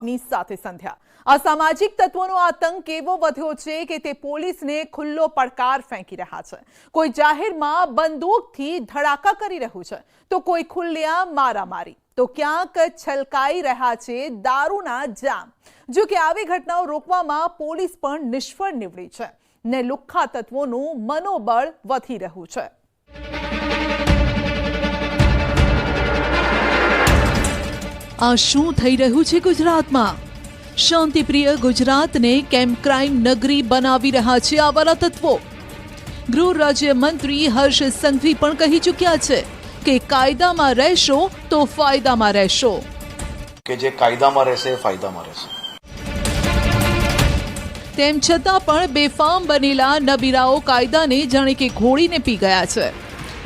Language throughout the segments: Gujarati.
ની સાથે સંધ્યા અસામાજિક તત્વોનો આતંક એવો વધ્યો છે કે તે પોલીસને ખુલ્લો પડકાર ફેંકી રહ્યા છે। કોઈ જાહેરમાં બંદૂકથી ધડાકા કરી રહ્યું છે તો કોઈ ખુલ્લેઆમ મારામારી તો ક્યાંક છલકાઈ રહ્યા છે દારૂના જામ। જો કે આવી ઘટનાઓ રોકવામાં પોલીસ પણ નિષ્ફળ નીવડી છે ને લુખ્ખા તત્વોનું મનોબળ વધી રહ્યું છે। આ શું થઈ રહ્યું છે ગુજરાતમાં? શાંતિપ્રિય ગુજરાતને કેમ ક્રાઇમ નગરી બનાવી રહ્યા છે આવારા તત્વો? ગૃહ રાજ્યમંત્રી હર્ષ સંઘવી પણ કહી ચૂક્યા છે કે કાયદામાં રહેશો તો ફાયદામાં રહેશો, કે જે કાયદામાં રહેશે ફાયદામાં રહેશે। તેમ છતાં પણ બેફામ બનેલા નબીરાઓ કાયદાને જાણે કે ઘોળીને પી ગયા છે।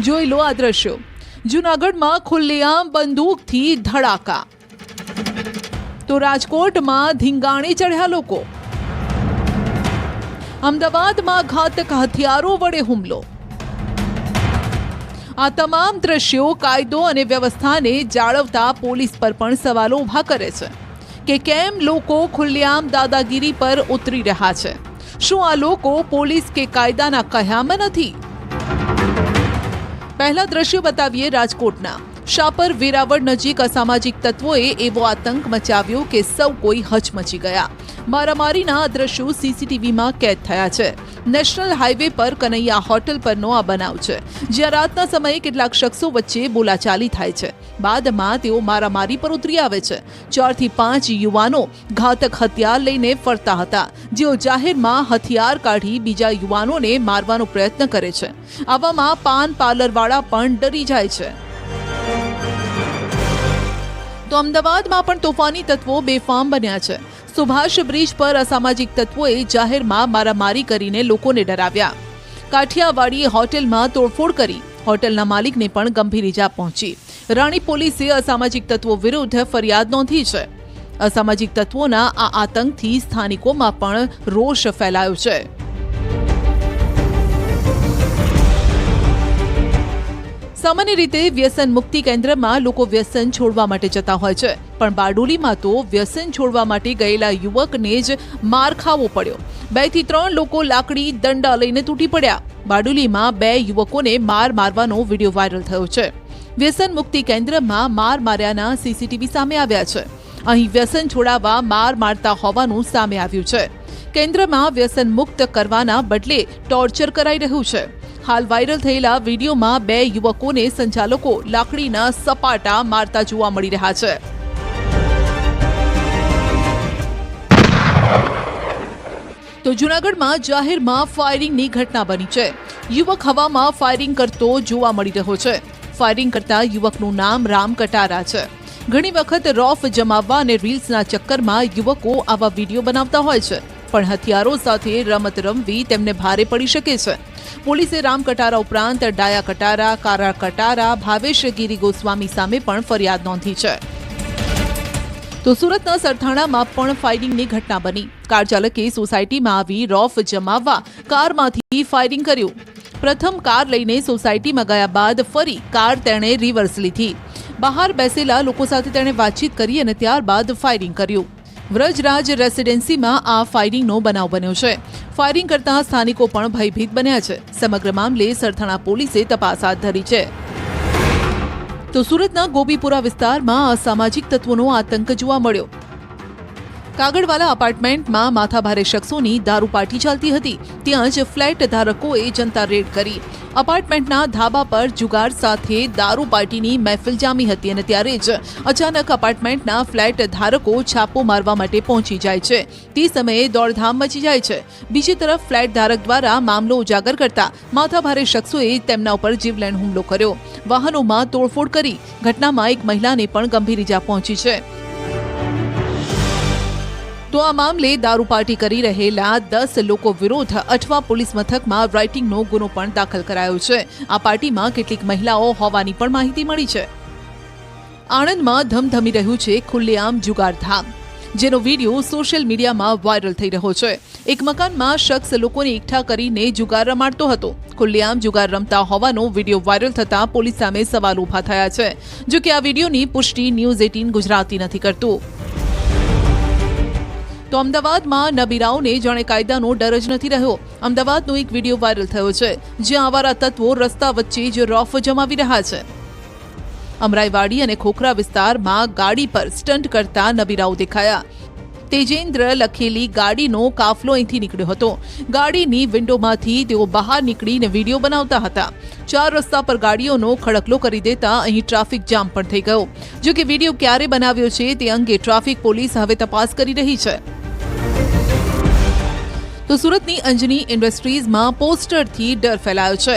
જોઈ લો આ દ્રશ્યો। જૂનાગઢમાં ખુલ્લેઆમ બંદૂકથી ધડાકા તો રાજકોટમાં ધીંગાણે ચઢ્યા લોકો, અમદાવાદમાં ઘાતક હથિયારો વડે હુમલો। આ તમામ દ્રશ્યો કાયદો અને વ્યવસ્થાને જાળવતા પોલીસ પર પણ સવાલો ઊભા કરે છે કે કેમ લોકો ખુલ્લેઆમ દાદાગીરી પર ઉતરી રહ્યા છે? શું આ લોકો પોલીસ કે કાયદાના કહ્યામાં નથી? પહેલા દ્રશ્યો બતાવીએ રાજકોટના। શાપર વેરાવળ નજીક અસામાજિક તત્વોએ એવો આતંક મચાવ્યો કે સૌ કોઈ હચમચી ગયા। મારામારીના દ્રશ્યો સીસીટીવીમાં કેદ થયા છે। નેશનલ હાઈવે પર કનૈયા હોટલ પરનો આ બનાવ છે, જ્યાં રાતના સમયે કેટલાક શખ્સો વચ્ચે બોલાચાલી થાય છે। બાદમાં તેઓ મારામારી પર ઉતરી આવે છે। 4 થી 5 યુવાનો ઘાતક હથિયાર લઈને ફરતા હતા, જેઓ જાહેરમાં હથિયાર કાઢી બીજા યુવાનોને મારવાનો પ્રયત્ન કરે છે। આવામાં પાન પાર્લરવાળા પણ ડરી જાય છે। તો અમદાવાદમાં પણ તોફાની તત્વો બેફામ બન્યા છે। સુભાષ બ્રિજ પર અસામાજિક તત્વોએ જાહેરમાં મારામારી કરીને લોકોને ડરાવ્યા। કાઠિયાવાડી હોટેલમાં તોડફોડ કરી, હોટલના માલિકને પણ ગંભીર ઈજા પહોંચી। રાણી પોલીસે અસામાજિક તત્વો વિરુદ્ધ ફરિયાદ નોંધી છે। અસામાજિક તત્વોના આ આતંકથી સ્થાનિકોમાં પણ રોષ ફેલાયો છે। સામાન્ય રીતે વ્યસન મુક્તિ કેન્દ્રમાં લોકો વ્યસન છોડવા માટે જતા હોય છે, પણ બારડોલીમાં તો વ્યસન છોડવા માટે ગયેલા યુવકને જ માર ખાવો પડ્યો। 2 થી 3 લોકો લાકડી દંડા લઈને તૂટી પડ્યા। બારડોલીમાં 2 યુવકોને માર મારવાનો વિડીયો વાયરલ થયો છે। વ્યસન મુક્તિ કેન્દ્રમાં માર માર્યાના સીસીટીવી સામે આવ્યા છે। અહીં વ્યસન છોડાવવા માર મારતા હોવાનું સામે આવ્યું છે। કેન્દ્રમાં વ્યસન મુક્ત કરવાના બદલે ટોર્ચર કરાઈ રહ્યું છે। હાલ વાયરલ થયેલા વિડીયોમાં 2 યુવકોને સંચાલકો લાકડીના સપાટા મારતા જોવા મળી રહ્યા છે। તો જૂનાગઢમાં જાહેરમાં ફાયરિંગની ઘટના બની છે। યુવક હવામાં ફાયરિંગ કરતો જોવા મળી રહ્યો છે। ફાયરિંગ કરતા યુવકનું નામ રામ કટારા છે। ઘણી વખત રોફ જમાવવા અને રીલ્સના ચક્કરમાં યુવકો આવા વિડીયો બનાવતા હોય છે, પણ હથિયારો સાથે રમત રમવી તેમને ભારે પડી શકે છે। પોલીસે રામ કટારા ઉપરાંત ડાયા કટારા, કારા કટારા, ભાવેશ ગીરી ગોસ્વામી સામે પણ ફરિયાદ નોંધી છે। તો સુરતના સરથાણામાં પણ ફાયરિંગની ઘટના બની। કાર ચાલકે સોસાયટીમાં આવી રોફ જમાવવા કારમાંથી ફાયરિંગ કર્યું। પ્રથમ કાર લઈને સોસાયટીમાં ગયા બાદ ફરી કાર તેણે રિવર્સ લીધી। બહાર બેસેલા લોકો સાથે તેણે વાતચીત કરી અને ત્યારબાદ ફાયરિંગ કર્યું। વ્રજરાજ રેસિડેન્સીમાં આ ફાયરિંગનો બનાવ બન્યો છે। ફાયરિંગ કરતા સ્થાનિકો પણ ભયભીત બન્યા છે। સમગ્ર મામલે સરથાણા પોલીસે તપાસ હાથ ધરી છે। તો સુરતના ગોપીપુરા વિસ્તારમાં અસામાજિક તત્વોનો આતંક જોવા મળ્યો। કાગડવાલા અપાર્ટમેન્ટમાં માથાભારે શખ્સોની દારૂ પાર્ટી ચાલતી હતી, ત્યાં જ ફ્લેટ ધારકોએ જનતા રેડ કરી। અપાર્ટમેન્ટના ધાબા પર જુગાર સાથે દારૂ પાર્ટીની મહેફિલ જામી હતી અને ત્યારે જ અચાનક અપાર્ટમેન્ટના ફ્લેટ ધારકો છાપો મારવા માટે પહોંચી જાય છે। તે સમયે દોડધામ મચી જાય છે। બીજી તરફ ફ્લેટ ધારક દ્વારા મામલો ઉજાગર કરતા માથાભારે શખ્સોએ તેમના ઉપર જીવલેણ હુમલો કર્યો। વાહનોમાં તોડફોડ કરી ઘટનામાં એક મહિલાને પણ ગંભીર ઈજા પહોંચી છે। તો આ મામલે દારૂ પાર્ટી કરી રહેલા 10 લોકો વિરુદ્ધ અઠવા પોલીસ મથકમાં રાઇટિંગનો ગુનો પણ દાખલ કરાયો છે। આ પાર્ટીમાં કેટલીક મહિલાઓ હોવાની પણ માહિતી મળી છે। આણંદમાં ધમધમી રહ્યું છે ખુલ્લેઆમ જુગારધામ, જેનો વિડીયો સોશિયલ મીડિયામાં વાયરલ થઈ રહ્યો છે। એક મકાનમાં શખ્સ લોકોને એકઠા કરીને જુગાર રમાડતો હતો। ખુલ્લેઆમ જુગાર રમતા હોવાનો વિડીયો વાયરલ થતા પોલીસ સામે સવાલ ઊભા થયા છે। જો કે આ વિડીયોની પુષ્ટિ ન્યૂઝ 18 ગુજરાતી નથી કરતું। તો અમદાવાદમાં નબીરાઓને જાણે કાયદાનો ડર જ નથી રહ્યો. અમદાવાદનો એક વિડીયો વાયરલ થયો છે, જ્યાં આવારા તત્વો રસ્તા વચ્ચે જ રોફ જમાવી રહ્યા છે. અમરાઈવાડી અને ખોખરા વિસ્તારમાં ગાડી પર સ્ટન્ટ કરતા નબીરાઓ દેખાયા. તેજેન્દ્ર લખેલી ગાડીનો કાફલો અહીંથી નીકળ્યો હતો. ગાડીની વિન્ડોમાંથી તેઓ બહાર નીકળીને વિડીયો બનાવતા હતા. 4 રસ્તા પર ગાડીઓનો ખડકલો કરી દેતા અહીં ટ્રાફિક જામ પણ થઈ ગયો. જો કે વિડીયો ક્યારે બનાવ્યો છે તે અંગે ટ્રાફિક પોલીસ હવે તપાસ કરી રહી છે. તો સુરતની અંજની ઇન્ડસ્ટ્રીઝમાં પોસ્ટરથી ડર ફેલાયો છે.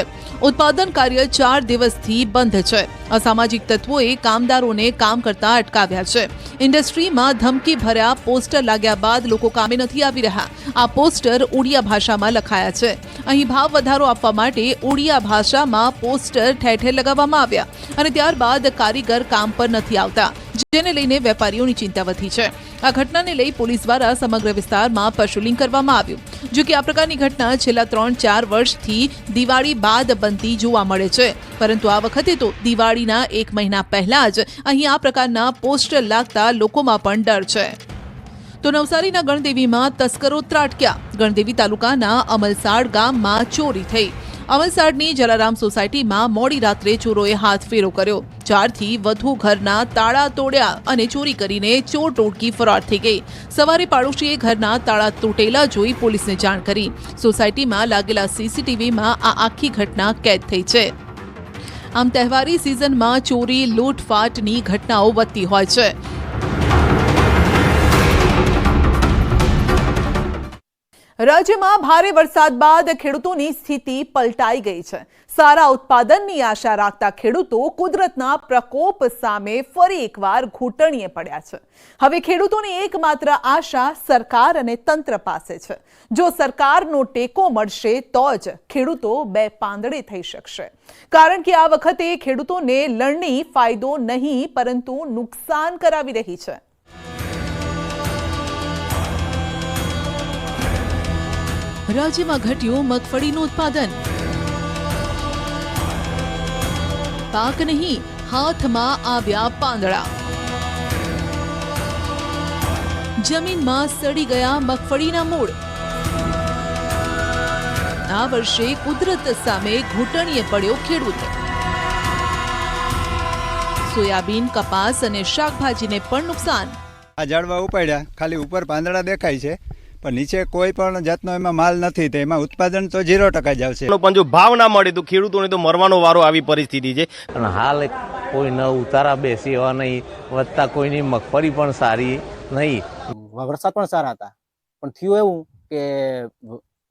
ઉત્પાદન કાર્ય 4 દિવસથી બંધ છે. અસામાજિક તત્વોએ કામદારોને કામ કરતા અટકાવ્યા છે. ઇન્ડસ્ટ્રીમાં ધમકી ભર્યા પોસ્ટર લાગ્યા બાદ લોકો કામે નથી આવી રહ્યા. આ પોસ્ટર ઓડિયા ભાષામાં લખાયા છે. અહીં ભાવ વધારો આપવા માટે ઓડિયા ભાષામાં પોસ્ટર ઠેર ઠેર લગાવવામાં આવ્યા અને ત્યારબાદ કારીગર કામ પર નથી આવતા, જેને લઈને વેપારીઓની ચિંતા વધી છે. આ ઘટનાને લઈ પોલીસ દ્વારા સમગ્ર વિસ્તારમાં પેટ્રોલિંગ કરવામાં આવ્યું. જો કે આ પ્રકારની ઘટના છેલ્લા 3-4 વર્ષથી દિવાળી બાદ બનતી જોવા મળે છે, પરંતુ આ વખતે તો દિવાળીના 1 મહિના પહેલા જ અહીં આ પ્રકારના પોસ્ટર લાગતા લોકોમાં પણ ડર છે. તો નવસારીના ગણદેવીમાં તસ્કરો ત્રાટક્યા. ગણદેવી તાલુકાના અમલસાડ ગામમાં ચોરી થઈ. અમલસાડની જલારામ સોસાયટીમાં મોડી રાત્રે ચોરોએ હાથફેરો કર્યો. 4થી વધુ ઘરના તાળા તોડ્યા અને ચોરી કરીને ચોર ટોળકી ફરાર થઈ ગઈ. સવારે પાડોશીએ ઘરના તાળા તૂટેલા જોઈ પોલીસને જાણ કરી. સોસાયટીમાં લાગેલા સીસીટીવીમાં આ આખી ઘટના કેદ થઈ છે. આમ તહેવારી સિઝનમાં ચોરી લૂંટફાટની ઘટનાઓ વધતી હોય છે. રાજ્યમાં ભારે વરસાદ બાદ ખેડૂતોની સ્થિતિ પલટાઈ ગઈ છે. સારા ઉત્પાદનની આશા રાખતા ખેડૂતો કુદરતના પ્રકોપ સામે ફરી એકવાર ઘૂંટણીએ પડ્યા છે. હવે ખેડૂતોની એકમાત્ર આશા સરકાર અને તંત્ર પાસે છે. જો સરકારનો ટેકો મળશે તો જ ખેડૂતો બે પાંદડે થઈ શકશે. કારણ કે આ વખતે ખેડૂતોને લણણી ફાયદો નહીં પરંતુ નુકસાન કરાવી રહી છે. રાજ્યમાં ઘટ્યું મગફળીનું ઉત્પાદન. પાક નહીં, હાથમાં આવ્યા પાંદડા. જમીનમાં સડી ગયા મગફળીના મૂળ. આ વર્ષે કુદરત સામે ઘૂંટણીએ પડ્યો ખેડૂત. સોયાબીન, કપાસ અને શાકભાજીને પણ નુકસાન. આ ઝાડવા ઉપાડ્યા, ખાલી ઉપર પાંદડા દેખાય છે, પણ નીચે કોઈ પણ જાતનો એમાં માલ નથી. તો એમાં ઉત્પાદન તો 0% જ આવશે. પણ જો ભાવ ના મળે તો ખેડૂતોને તો મરવાનો વારો આવી પરિસ્થિતિ છે. અને હાલ કોઈ ન ઉતારા બેસી એવા નહીં, વધતા કોઈની મગફળી પણ સારી નહીં. વરસાદ પણ સારા હતા, પણ થયું એવું કે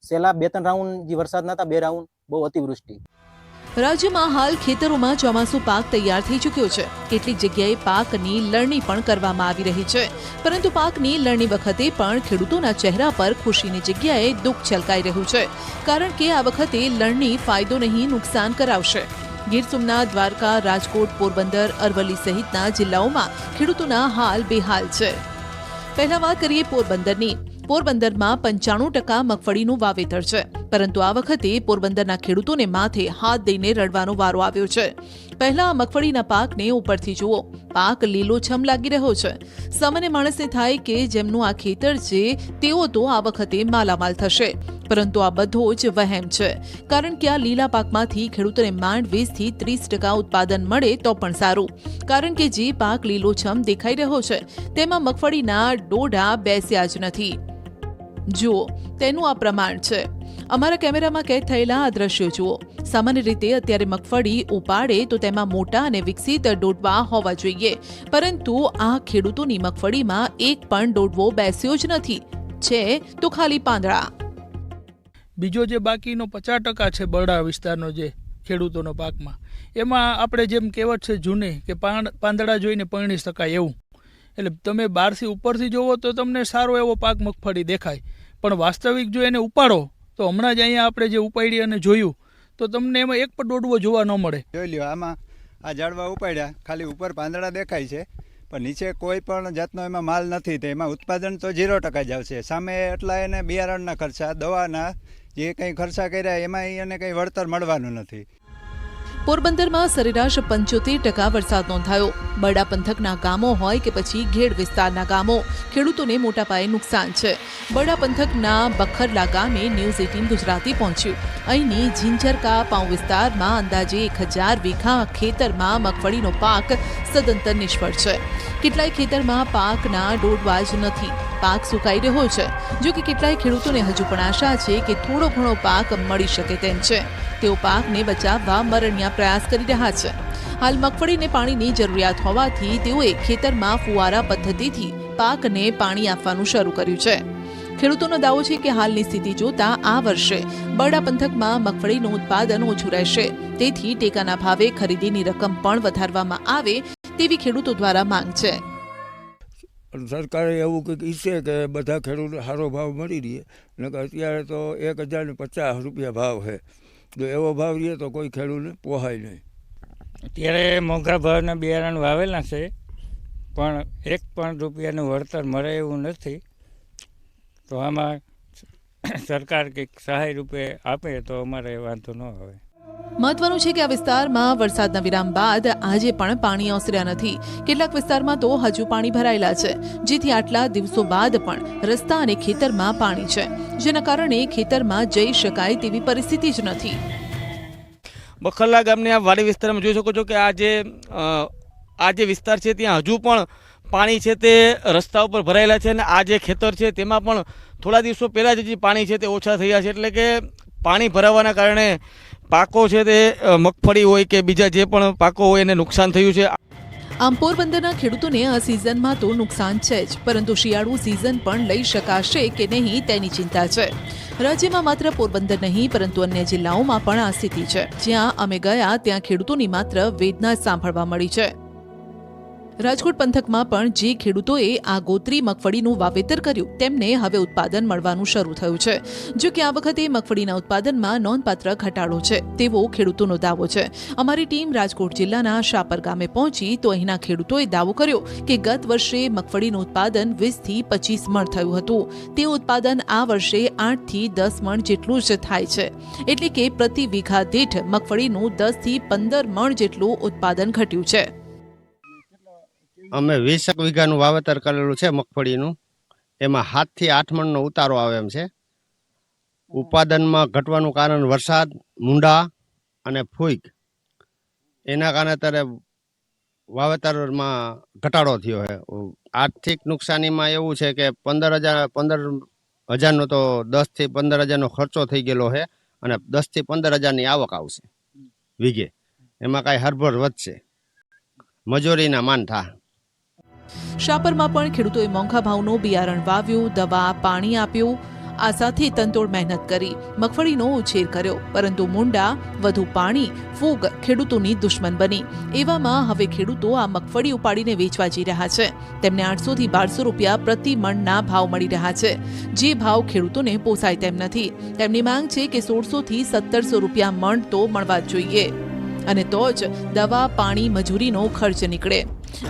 છેલ્લા 2-3 રાઉન્ડ જે વરસાદ નતા, 2 રાઉન્ડ બહુ અતિવૃષ્ટિ. રાજ્યમાં હાલ ખેતરોમાં ચોમાસુ પાક તૈયાર થઈ ચૂક્યો છે. કેટલીક જગ્યાએ પાકની લણણી પણ કરવામાં આવી રહી છે, પરંતુ પાકની લણણી વખતે પણ ખેડૂતોના ચહેરા પર ખુશીની જગ્યાએ દુઃખ છલકાઈ રહ્યું છે. કારણ કે આ વખતે લણણી ફાયદો નહીં નુકસાન કરાવશે. ગીર સોમનાથ, દ્વારકા, રાજકોટ, પોરબંદર, અરવલ્લી સહિતના જિલ્લાઓમાં ખેડૂતોના હાલ બેહાલ છે. પહેલા વાત કરીએ પોરબંદરની. પોરબંદરમાં 95% મગફળીનું વાવેતર છે, પરંતુ આ વખતે પોરબંદરના ખેડૂતોને માથે હાથ દઈને રડવાનો વારો આવ્યો છે. પહેલા મગફળીના પાકને ઉપરથી જુઓ. પાક લીલોછમ લાગી રહ્યો છે. સામાન્ય માણસને થાય કે જેમનું આ ખેતર છે તેઓ તો આ વખતે માલામાલ થશે, પરંતુ આ બધો જ વહેમ છે. કારણ કે આ લીલા પાકમાંથી ખેડૂતોને માંડ 20 થી 30% ઉત્પાદન મળે તો પણ સારું. કારણ કે જે પાક લીલોછમ દેખાઈ રહ્યો છે તેમાં મગફળીના ડોડા બેસ્યા જ નથી. જુઓ, તેનું આ પ્રમાણ છે. અમારા કેમેરામાં કેદ થયેલા આ દ્રશ્યો જુઓ. સામાન્ય રીતે અત્યારે મગફળી ઉપાડે તો તેમાં મોટા અને વિકસિત ડોડવા હોવા જોઈએ, પરંતુ આ ખેડૂતોની મગફળીમાં એક પણ ડોડવો બેસ્યો જ નથી. છે તો ખાલી પાંદડા. બીજો જે બાકીનો 50% છે બરડા વિસ્તારનો જે ખેડૂતોનો પાકમાં, એમાં આપણે જેમ કહેવત છે જૂની કે પાંદડા જોઈને પરણી શકાય એવું. એટલે તમે બહારથી ઉપરથી જોવો તો તમને સારો એવો પાક મગફળી દેખાય, પણ વાસ્તવિક જો એને ઉપાડો તો હમણાં જ અહીંયા આપણે જે ઉપાડી અને જોયું તો તમને એમાં એક પણ ડોડવો જોવા ન મળે. જોઈ લ્યો, આમાં આ ઝાડવા ઉપાડ્યા, ખાલી ઉપર પાંદડા દેખાય છે, પણ નીચે કોઈ પણ જાતનો એમાં માલ નથી. તો એમાં ઉત્પાદન તો 0% જ આવશે. સામે એટલા એને બિયારણના ખર્ચા, દવાના જે કંઈ ખર્ચા કર્યા એમાં એને કંઈ વળતર મળવાનું નથી. પોરબંદરમાં સરેરાશ 75% વરસાદ નોંધાયો. બરડા પંથકના ગામો હોય કે પછી ઘેડ વિસ્તારના ગામો, ખેડૂતોને મોટા પાયે નુકસાન છે. બરડા પંથકના બખરલા ગામે ન્યૂઝ 18 ગુજરાતી પહોંચ્યું. અહીંની ઝીંઝરકા પાઉં વિસ્તારમાં અંદાજે 1000 વીઘા ખેતરમાં મગફળીનો પાક સદંતર નિષ્ફળ છે. કેટલાય ખેતરમાં પાકના ડોડવા જ નથી. પાક સુકાઈ રહ્યો છે. જો કે કેટલાય ખેડૂતોને હજુ પણ આશા છે કે થોડો ઘણો પાક મળી શકે તેમ છે. તેઓ પાકને બચાવવા મરણિયા પ્રયાસ કરી રહ્યા છે. હાલ મગફળીને પાણીની જરૂરિયાત હોવાથી તેઓએ ખેતરમાં ફુવારા પદ્ધતિથી પાકને પાણી આપવાનું શરૂ કર્યું છે. ખેડૂતોનો દાવો છે કે હાલની સ્થિતિ જોતા આ વર્ષે બરડા પંથકમાં મગફળીનું ઉત્પાદન ઓછું રહેશે. તેથી ટેકાના ભાવે ખરીદીની રકમ પણ વધારવામાં આવે તેવી ખેડૂતો દ્વારા માંગ છે. સરકારે એવું કંઈક ઈચ્છે કે બધા ખેડૂતો સારો ભાવ મળી રહે, નકર અત્યારે તો 1050 રૂપિયા ભાવ છે. જો એવો ભાવ રહે તો કોઈ ખેડૂતને પોહાય નહીં. અત્યારે મોંઘા ભાવના બિયારણ વાવેલા છે, પણ 1 પણ રૂપિયાનું વળતર મળે એવું નથી. તો આમાં સરકાર કંઈક સહાય રૂપે આપે તો અમારે વાંધો ન આવે. મહત્વનું છે કે આ વિસ્તારમાં વરસાદના વિરામ બાદ આજે પણ પાણી ઓસર્યા નથી. કેટલાક વિસ્તારમાં તો હજુ પાણી ભરાયેલા છે, જેથી આટલા દિવસો બાદ પણ રસ્તા અને ખેતરમાં પાણી છે, જેના કારણે ખેતરમાં જઈ શકાય તેવી પરિસ્થિતિ જ નથી. બખરલા ગામની આ વાડી વિસ્તારમાં જોઈ શકો છો કે આ જે વિસ્તાર છે ત્યાં હજુ પણ પાણી છે તે રસ્તા ઉપર ભરાયેલા છે, અને આ જે ખેતર છે તેમાં પણ થોડા દિવસો પહેલાં જ જે પાણી છે તે ઓછા થયા છે. એટલે કે પાણી ભરાવાના કારણે પાકો છે તે મગફળી હોય કે બીજા જે પણ પાકો હોય એને નુકસાન થયું છે. આમ પોરબંદરના ખેડૂતોને આ સિઝનમાં તો નુકસાન છે જ, પરંતુ શિયાળુ સિઝન પણ લઈ શકાશે કે નહીં તેની ચિંતા છે. રાજ્યમાં માત્ર પોરબંદર નહીં પરંતુ અન્ય જિલ્લાઓમાં પણ આ સ્થિતિ છે. જ્યાં અમે ગયા ત્યાં ખેડૂતોની માત્ર વેદના સાંભળવા મળી છે. રાજકોટ પંથકમાં પણ જે ખેડૂતોએ આગોતરી મગફળીનું વાવેતર કર્યું તેમને હવે ઉત્પાદન મળવાનું શરૂ થયું છે. જો કે આ વખતે મગફળીના ઉત્પાદનમાં નોંધપાત્ર ઘટાડો છે તેવો ખેડૂતોનો દાવો છે. અમારી ટીમ રાજકોટ જિલ્લાના શાપર ગામે પહોંચી તો અહીંના ખેડૂતોએ દાવો કર્યો કે ગત વર્ષે મગફળીનું ઉત્પાદન 20 થી 25 મણ થયું હતું. તે ઉત્પાદન આ વર્ષે 8 થી 10 મણ જેટલું જ થાય છે. એટલે કે પ્રતિ વીઘા દીઠ મગફળીનું 10 થી 15 મણ જેટલું ઉત્પાદન ઘટ્યું છે. અમે 20 વીઘાનું વાવેતર કરેલું છે મગફળીનું. એમાં 7 થી 8 મણનો ઉતારો આવે એમ છે. ઉત્પાદનમાં ઘટવાનું કારણ વરસાદ, મૂંડા અને ફૂગ, એના કારણે અત્યારે વાવેતરમાં ઘટાડો થયો છે. આર્થિક નુકસાનીમાં એવું છે કે 15,000નો તો 10 થી 15,000નો ખર્ચો થઈ ગયેલો છે, અને 10 થી 15,000ની આવક આવશે વીઘે. એમાં કાંઈ હરભર વધશે, મજૂરીના માન થા. શાપરમાં પણ ખેડૂતોએ મોંઘા ભાવનું બિયારણ વાવ્યું, દવા પાણી આપ્યું. આ સાથે તનતોડ મહેનત કરી મગફળીનો ઉછેર કર્યો, પરંતુ મૂંડા, વધુ પાણી, ફૂગ ખેડૂતોની દુશ્મન બની. એવામાં હવે ખેડૂતો આ મગફળી ઉપાડીને વેચવા જઈ રહ્યા છે. તેમને 800 થી 1200 રૂપિયા પ્રતિ મણના ભાવ મળી રહ્યા છે, જે ભાવ ખેડૂતોને પોસાય તેમ નથી. તેમની માંગ છે કે 1600 થી 1700 રૂપિયા મણ તો મળવા જ જોઈએ, અને તો જ દવા, પાણી, મજૂરીનો ખર્ચ નીકળે.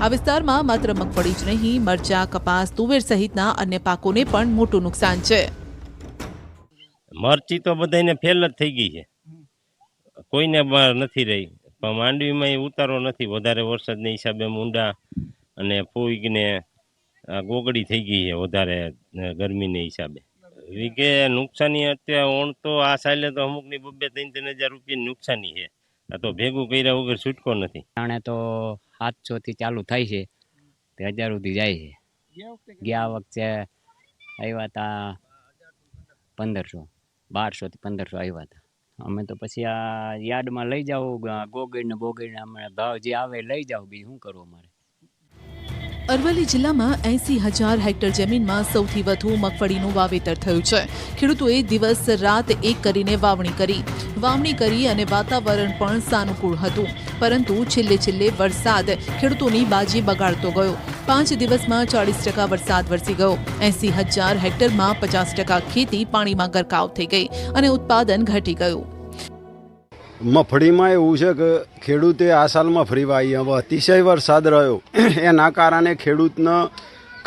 આ વિસ્તારમાં માત્ર મગફળી જ નહીં, મરચા, કપાસ, તુવેર સહિતના અન્ય પાકોને પણ મોટું નુકસાન છે. મરચી તો બધાને ફેલ જ થઈ ગઈ છે, કોઈને બહાર નથી રહી. પણ માંડવીમાં ઉતારો નથી, વધારે વરસાદના હિસાબે મૂંડા અને ફૂગને ગોગડી થઈ ગઈ છે વધારે ગરમીને હિસાબે. વીઘે નુકસાની અત્યારે ઓણ તો આ સાલે તો અમુકની 2,000-3,000 રૂપિયાની નુકસાની છે. આ તો ભેગું કર્યા વગર છૂટકો નથી. જાણે તો 700 થી ચાલુ થાય છે તે 1000 સુધી જાય છે. ગયા વખતે આવ્યા હતા 1500, 1200 થી 1500 આવ્યા હતા. અમે તો પછી આ યાર્ડમાં લઈ જાવ, ગોગડીને અમે ભાવ જે આવે લઈ જાવ, બીજું શું કરવું અમારે. અરવલ્લી જિલ્લામાં 80,000 હેક્ટર જમીનમાં સૌથી વધુ મગફળીનું વાવેતર થયું છે. ખેડૂતોએ દિવસ રાત એક કરીને વાવણી કરી અને વાતાવરણ પણ સાનુકૂળ હતું, પરંતુ છેલ્લે વરસાદ ખેડૂતોની બાજી બગાડતો ગયો. 5 દિવસમાં 40% વરસાદ વરસી ગયો. 80,000 હેક્ટરમાં 50% ખેતી પાણીમાં ગરકાવ થઈ ગઈ અને ઉત્પાદન ઘટી ગયું. મગફળીમાં એવું છે કે ખેડૂતે આ સાલમાં ફરી વાવી, હવે અતિશય વરસાદ રહ્યો એના કારણે ખેડૂતને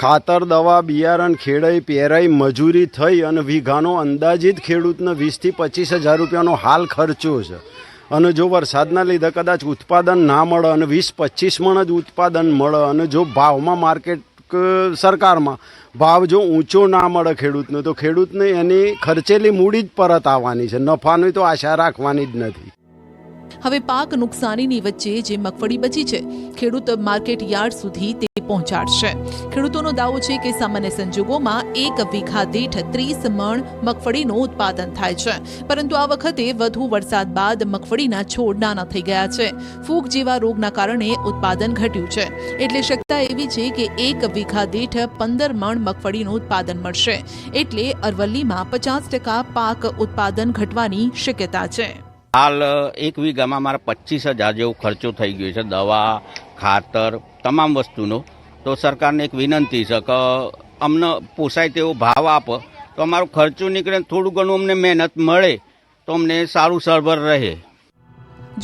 ખાતર, દવા, બિયારણ, ખેડાઈ, પહેરાઈ, મજૂરી થઈ અને વીઘાનો અંદાજિત ખેડૂતને 20,000 થી 25,000 રૂપિયાનો હાલ ખર્ચો છે. અને જો વરસાદના લીધે કદાચ ઉત્પાદન ના મળે અને 20-25 મણ જ ઉત્પાદન મળે અને જો ભાવમાં માર્કેટ સરકારમાં ભાવ જો ઊંચો ના મળે ખેડૂતને તો ખેડૂતને એની ખર્ચેલી મૂડી જ પરત આવવાની છે, નફાની તો આશા રાખવાની જ નથી. હવે પાક નુકસાનીની વચ્ચે જે મગફળી બચી છે ખેડૂત માર્કેટ યાર્ડ સુધી તે પહોંચાડશે. ખેડૂતોનો દાવો છે કે સામાન્ય સંજોગોમાં 1 વીઘા દીઠ 30 મણ મગફળીનું ઉત્પાદન થાય છે, પરંતુ આ વખતે વધુ વરસાદ બાદ મગફળીના છોડ નાના થઈ ગયા છે. ફૂગ જેવા રોગના કારણે ઉત્પાદન ઘટ્યું છે, એટલે શક્યતા એવી છે કે 1 વીઘા દીઠ 15 મણ મગફળીનું ઉત્પાદન મળશે. એટલે અરવલ્લીમાં 50% પાક ઉત્પાદન ઘટવાની શક્યતા છે. હાલ 1 વીઘામાં મારા 25,000 જેવો ખર્ચો થઈ ગયો છે, દવા, ખાતર, તમામ વસ્તુનો. તો સરકારને એક વિનંતી છે કે અમને પોસાય તેવો ભાવ આપો તો અમારો ખર્ચો નીકળે, થોડું ઘણું અમને મહેનત મળે તો અમને સારું સરભર રહે.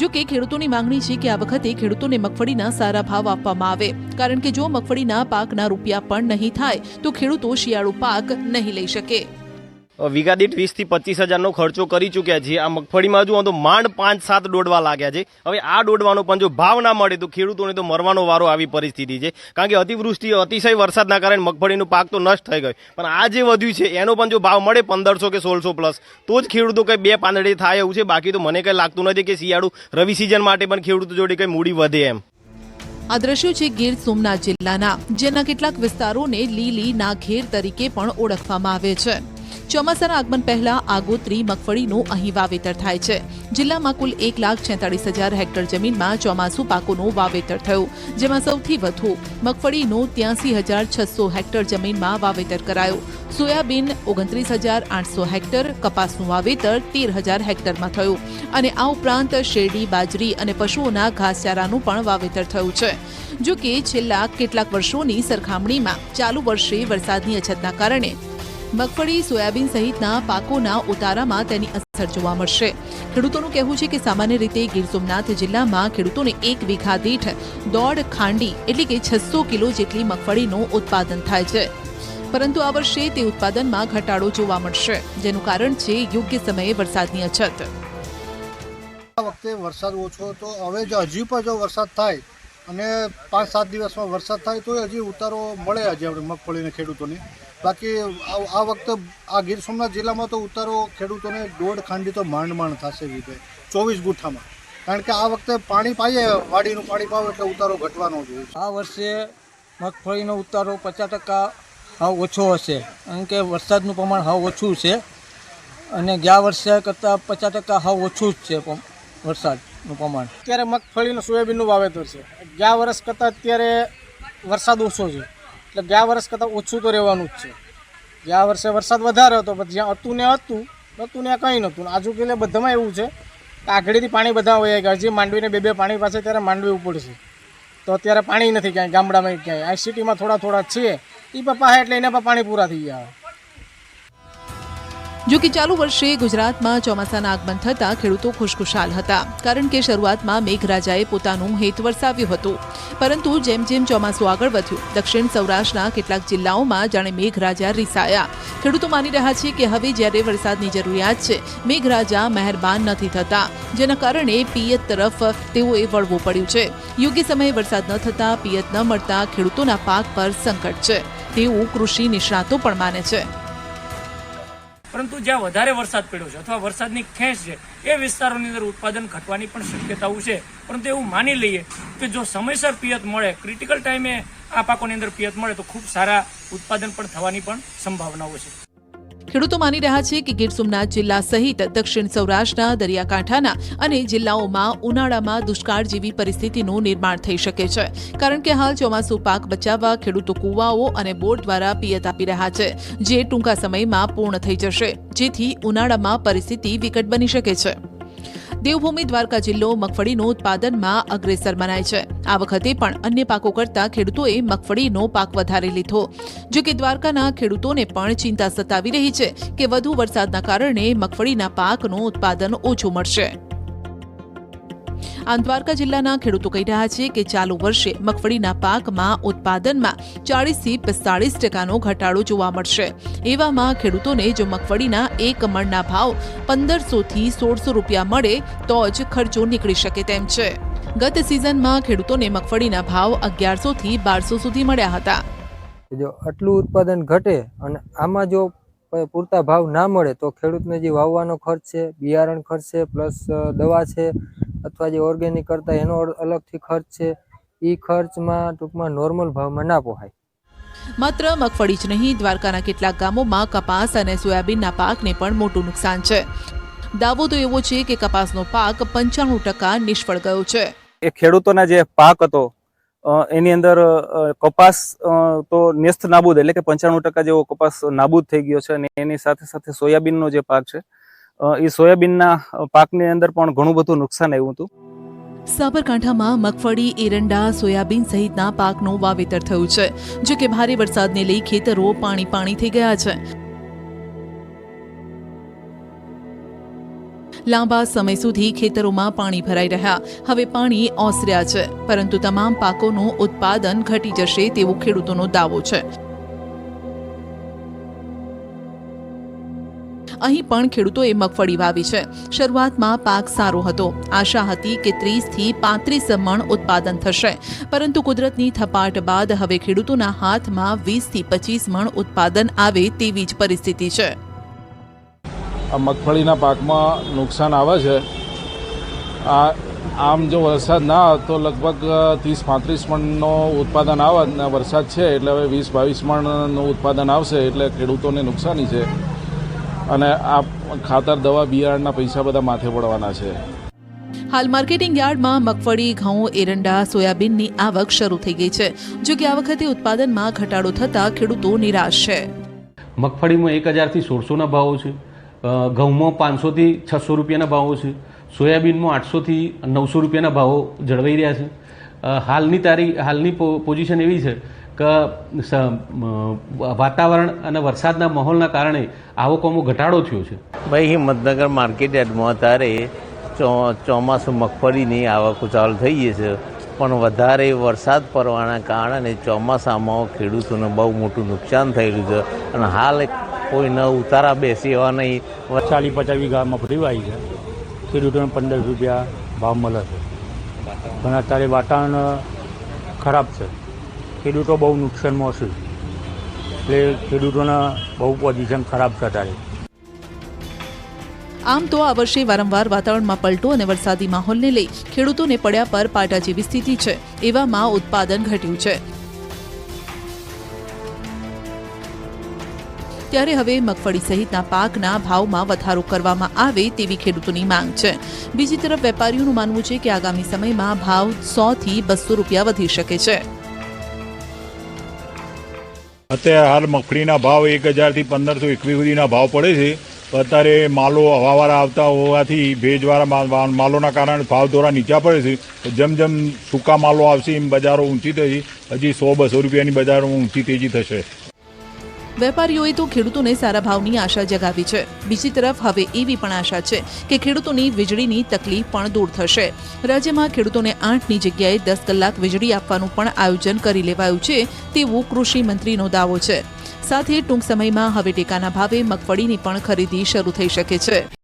જો કે ખેડૂતોની માંગણી છે કે આ વખતે ખેડૂતોને મગફળીના સારા ભાવ આપવામાં આવે, કારણ કે જો મગફળીના પાકના રૂપિયા પણ નહીં થાય તો ખેડૂતો શિયાળુ પાક નહીં લઈ શકે. વીઘા દીઠ 20 થી 25,000નો ખર્ચો કરી ચૂક્યા છીએ. આ મગફળીમાં જુઓ તો માંડ 5-7 દોડવા લાગ્યા છે. હવે આ દોડવાનો પણ જો ભાવ ના મળે તો ખેડૂતોને તો મરવાનો વારો આવી પરિસ્થિતિ છે, કારણ કે અતિવૃષ્ટિ અતિશય વરસાદના કારણે મગફળીનું પાક તો નષ્ટ થઈ ગયું. પણ આ જે વધ્યું છે એનો પણ જો ભાવ મળે 1500 કે 1600 પ્લસ તો જ ખેડૂતો કંઈ બે પાંદડે થાય એવું છે. બાકી તો મને કંઈ લાગતું નથી કે શિયાળુ રવિ સિઝન માટે પણ ખેડૂતો જોડે કંઈ મૂડી વધે એમ. આ દ્રશ્યો છે ગીર સોમનાથ જિલ્લાના, જેના કેટલાક વિસ્તારોને લીલી નાઘેર તરીકે પણ ઓળખવામાં આવે છે. ચોમાસાના આગમન પહેલા આગોતરી મગફળીનું અહીં વાવેતર થાય છે. જિલ્લામાં કુલ 1,46,000 હેક્ટર જમીનમાં ચોમાસુ પાકોનું વાવેતર થયું, જેમાં સૌથી વધુ મગફળીનું 83,600 હેક્ટર જમીનમાં વાવેતર કરાયું. સોયાબીન 29,800 હેક્ટર, કપાસનું વાવેતર 13,000 હેક્ટરમાં થયું અને આ ઉપરાંત શેરડી, બાજરી અને પશુઓના ઘાસચારાનું પણ વાવેતર થયું છે. જો કે છેલ્લા કેટલાક વર્ષોની સરખામણીમાં ચાલુ વર્ષે વરસાદની અછતના કારણે મગફળી, સોયાબીન સહિતના પાકોના ઉતારામાં તેની અસર જોવા મળશે. ખેડૂતોનું કહેવું છે કે સામાન્ય રીતે ગીર સોમનાથ જિલ્લામાં ખેડૂતોને 1 વીઘા દીઠ 1.5 ખાંડી એટલે કે 600 કિલો જેટલી મગફળીનું ઉત્પાદન થાય છે, પરંતુ આ વર્ષે તે ઉત્પાદનમાં ઘટાડો જોવા મળશે, જેનું કારણ છે યોગ્ય સમયે વરસાદની અછત. આ વખતે વરસાદ ઓછો હતો. હવે જો હજી પણ જો વરસાદ થાય અને 5-7 દિવસમાં વરસાદ થાય તો હજી ઉતારો મળે હજી આપણે મગફળીને ખેડૂતોને. બાકી આ વખતે આ ગીર સોમનાથ જિલ્લામાં તો ઉતારો ખેડૂતોને 1.5 ખાંડી તો માંડ થશે વીઘે 24 ગુઠ્ઠામાં, કારણ કે આ વખતે પાણી પાઈએ, વાડીનું પાણી પાવો એટલે ઉતારો ઘટવાનો જોઈએ. આ વર્ષે મગફળીનો ઉતારો 50% હાવ ઓછો હશે, કારણ કે વરસાદનું પ્રમાણ હાવ ઓછું છે અને ગયા વર્ષે કરતાં 50% હાવ ઓછું જ છે વરસાદનું પ્રમાણ. અત્યારે મગફળીનું સોયાબીનનું વાવેતર છે. ગયા વર્ષ કરતાં અત્યારે વરસાદ ઓછો છે, એટલે ગયા વર્ષ કરતાં ઓછું તો રહેવાનું જ છે. ગયા વર્ષે વરસાદ વધારે હતો, પણ જ્યાં હતું ને કંઈ નહોતું. આજુ કે બધામાં એવું છે કે આગળથી પાણી બધા વયા ગયા. હજી માંડવીને 2 પાણી પાસે ત્યારે માંડવી ઉપડશે, તો અત્યારે પાણી નથી ક્યાંય ગામડામાં ક્યાંય. આ સિટીમાં થોડા છે એ પણ પાસે એટલે એના પર પાણી પૂરા થઈ ગયા. જો કે ચાલુ વર્ષે ગુજરાતમાં ચોમાસાના આગમન થતાં ખેડૂતો ખુશખુશાલ હતા, કારણ કે શરૂઆતમાં મેઘરાજાએ પોતાનું હેત વરસાવ્યું હતું. પરંતુ જેમ જેમ ચોમાસું આગળ વધ્યું, દક્ષિણ સૌરાષ્ટ્રના કેટલાક જિલ્લાઓમાં જાણે મેઘરાજા રીસાયા. ખેડૂતો માની રહ્યા છે કે હવે જ્યારે વરસાદની જરૂરિયાત છે, મેઘરાજા મહેરબાન નથી થતા, જેના કારણે પિયત તરફ તેઓએ વળવું પડ્યું છે. યોગ્ય સમયે વરસાદ ન થતાં, પિયત ન મળતા ખેડૂતોના પાક પર સંકટ છે, તેવું કૃષિ નિષ્ણાતો પણ માને છે. પરંતુ જ્યાં વધારે વરસાદ પડ્યો છે અથવા વરસાદની ખેંચ છે એ વિસ્તારોની અંદર ઉત્પાદન ઘટવાની પણ શક્યતાઓ છે. પરંતુ એવું માની લઈએ કે જો સમયસર પિયત મળે, ક્રિટિકલ ટાઈમે આ પાકોની અંદર પિયત મળે તો ખૂબ સારા ઉત્પાદન પણ થવાની પણ સંભાવનાઓ છે. ખેડૂતો માની રહ્યા છે કે ગીર સોમનાથ જિલ્લા સહિત દક્ષિણ સૌરાષ્ટ્રના દરિયાકાંઠાના અને જિલ્લાઓમાં ઉનાળામાં દુષ્કાળ જેવી પરિસ્થિતિનું નિર્માણ થઈ શકે છે, કારણ કે હાલ ચોમાસુ પાક બચાવવા ખેડૂતો કૂવાઓ અને બોર દ્વારા પિયત આપી રહ્યા છે, જે ટૂંકા સમયમાં પૂર્ણ થઈ જશે, જેથી ઉનાળામાં પરિસ્થિતિ વિકટ બની શકે છે. દેવભૂમિ દ્વારકા જિલ્લો મગફળીનું ઉત્પાદનમાં અગ્રેસર મનાય છે. આ વખતે પણ અન્ય પાકો કરતાં ખેડૂતોએ મગફળીનો પાક વધારે લીધો. જો કે દ્વારકાના ખેડૂતોને પણ ચિંતા સતાવી રહી છે કે વધુ વરસાદના કારણે મગફળીના પાકનું ઉત્પાદન ઓછું મળશે. આમ દ્વારકા જિલ્લાના ખેડૂતો કહી રહ્યા છે કે ચાલુ વર્ષે મગફળીના પાકમાં ઉત્પાદનમાં 40 થી 45% ઘટાડો જોવા મળશે. એવામાં ખેડૂતોને જો મગફળીના એક મણના ભાવ 1500 થી 1600 રૂપિયા મળે તો જ ખર્ચો નીકળી શકે તેમ છે. ગત સિઝનમાં ખેડૂતોને મગફળીના ભાવ 1100 થી 1200 સુધી મળ્યા હતા. જો આટલું ઉત્પાદન ઘટે અને આમાં જો પૂરતા ભાવ ના મળે તો ખેડૂતને જે વાવવાનો ખર્ચ છે, બિયારણ ખર્ચ છે, પ્લસ દવા છે અથવા જે ઓર્ગેનિક કરતા એનો અલગથી ખર્ચ છે, એ ખર્ચમાં ટૂંકમાં નોર્મલ ભાવમાં ના પોહાય. માત્ર મગફળી જ નહીં, દ્વારકાના કેટલાક ગામોમાં કપાસ અને સોયાબીનના પાકને પણ મોટું નુકસાન છે. દાવો તો એવો છે કે કપાસનો પાક 95% નિષ્ફળ ગયો છે. એ ખેડૂતોના જે પાક હતો એની અંદર કપાસ તો નેસ્ત નાબૂદ એટલે કે 95% જેવો કપાસ નાબૂદ થઈ ગયો છે અને એની સાથે સાથે સોયાબીનનો જે પાક છે એ સોયાબીનના પાકની અંદર પણ ઘણું બધું નુકસાન આવ્યું હતું. સાબરકાંઠામાં મગફળી, એરંડા, સોયાબીન સહિતના પાકનું વાવેતર થયું છે. જો કે ભારે વરસાદને લઈ ખેતરો પાણી થઈ ગયા છે. લાંબા સમય સુધી ખેતરોમાં પાણી ભરાઈ રહ્યા. હવે પાણી ઓસર્યા છે, પરંતુ તમામ પાકોનું ઉત્પાદન ઘટી જશે તેવો ખેડૂતોનો દાવો છે. અહીં પણ ખેડૂતોએ મગફળી વાવી છે. શરૂઆતમાં પાક સારો હતો. આશા હતી કે 30 થી 35 મણ ઉત્પાદન થશે, પરંતુ કુદરતની થપાટ બાદ હવે ખેડૂતોના હાથમાં 20 થી 25 મણ ઉત્પાદન આવે તેવી જ પરિસ્થિતિ છે. આ મગફળીના પાકમાં નુકસાન આવે છે. આમ જો વરસાદ ના આવે તો લગભગ 30-35 મણનો ઉત્પાદન આવે અને વરસાદ છે એટલે હવે 20-22 મણનું ઉત્પાદન આવશે એટલે ખેડૂતોને નુકસાની છે અને આ ખાતર, દવા, બિયારણના પૈસા બધા માથે પડવાના છે. હાલ માર્કેટિંગ યાર્ડમાં મગફળી, ઘઉં, એરંડા, સોયાબીનની આવક શરૂ થઈ ગઈ છે. જો કે આ વખતે ઉત્પાદનમાં ઘટાડો થતાં ખેડૂતો નિરાશ છે. મગફળીમાં 1000 થી 1600ના ભાવો છે, ઘઉંમાં 500 થી 600 રૂપિયાના ભાવો છે, સોયાબીનમાં 800 થી 900 રૂપિયાના ભાવો જળવાઈ રહ્યા છે. હાલની પોઝિશન એવી છે કે વાતાવરણ અને વરસાદના માહોલના કારણે આવકોમાં ઘટાડો થયો છે. ભાઈ હિંમતનગર માર્કેટ યાર્ડમાં અત્યારે ચોમાસું મગફળીની આવકો ચાલુ થઈ ગઈ છે, પણ વધારે વરસાદ પડવાના કારણે ચોમાસામાં ખેડૂતોને બહુ મોટું નુકસાન થયેલું છે અને હાલ કોઈને ઉતારા બેસી એવા નહીં. 40-50 વીઘા મગફળી વાવી છે, ખેડૂતોને 15 રૂપિયા ભાવ મળે છે, પણ અત્યારે વાતાવરણ ખરાબ છે, ખેડૂતો બહુ નુકસાનમાં છે, એટલે ખેડૂતોના બહુ પોઝિશન ખરાબ છે અત્યારે. આમ તો આ વર્ષે વારંવાર વાતાવરણમાં પલટો અને વરસાદી માહોલને લઈ ખેડૂતોને પડ્યા પર પાટા જેવી સ્થિતિ છે. એવામાં ઉત્પાદન ઘટ્યું છે. ત્યારે હવે મગફળી સહિતના પાકના ભાવમાં વધારો કરવામાં આવે તેવી ખેડૂતોની માંગ છે. બીજી તરફ વેપારીઓનું માનવું છે કે આગામી સમયમાં ભાવ 100 થી 200 રૂપિયા વધી શકે છે. અત્યારે હાલ મગફળીના ભાવ 1000 થી 1521 સુધીના ભાવ પડે છે. અત્યારે માલો હવાવાળા આવતા હોવાથી ભેજવાળા માલોના કારણે ભાવ થોડા નીચા પડે છે. જેમ જેમ સૂકા માલો આવશે એમ બજારો ઊંચી થશે. હજી 100-200 રૂપિયાની બજારોમાં ઊંચી તેજી થશે. વેપારીઓએ તો ખેડૂતોને સારા ભાવની આશા જગાવી છે. બીજી તરફ હવે એવી પણ આશા છે કે ખેડૂતોની વીજળીની તકલીફ પણ દૂર થશે. રાજ્યમાં ખેડૂતોને 8ની જગ્યાએ 10 કલાક વીજળી આપવાનું પણ આયોજન કરી લેવાયું છે તેવું કૃષિ મંત્રીનો દાવો છે. સાથે ટૂંક સમયમાં હવે ટેકાના ભાવે મગફળીની પણ ખરીદી શરૂ થઈ શકે છે.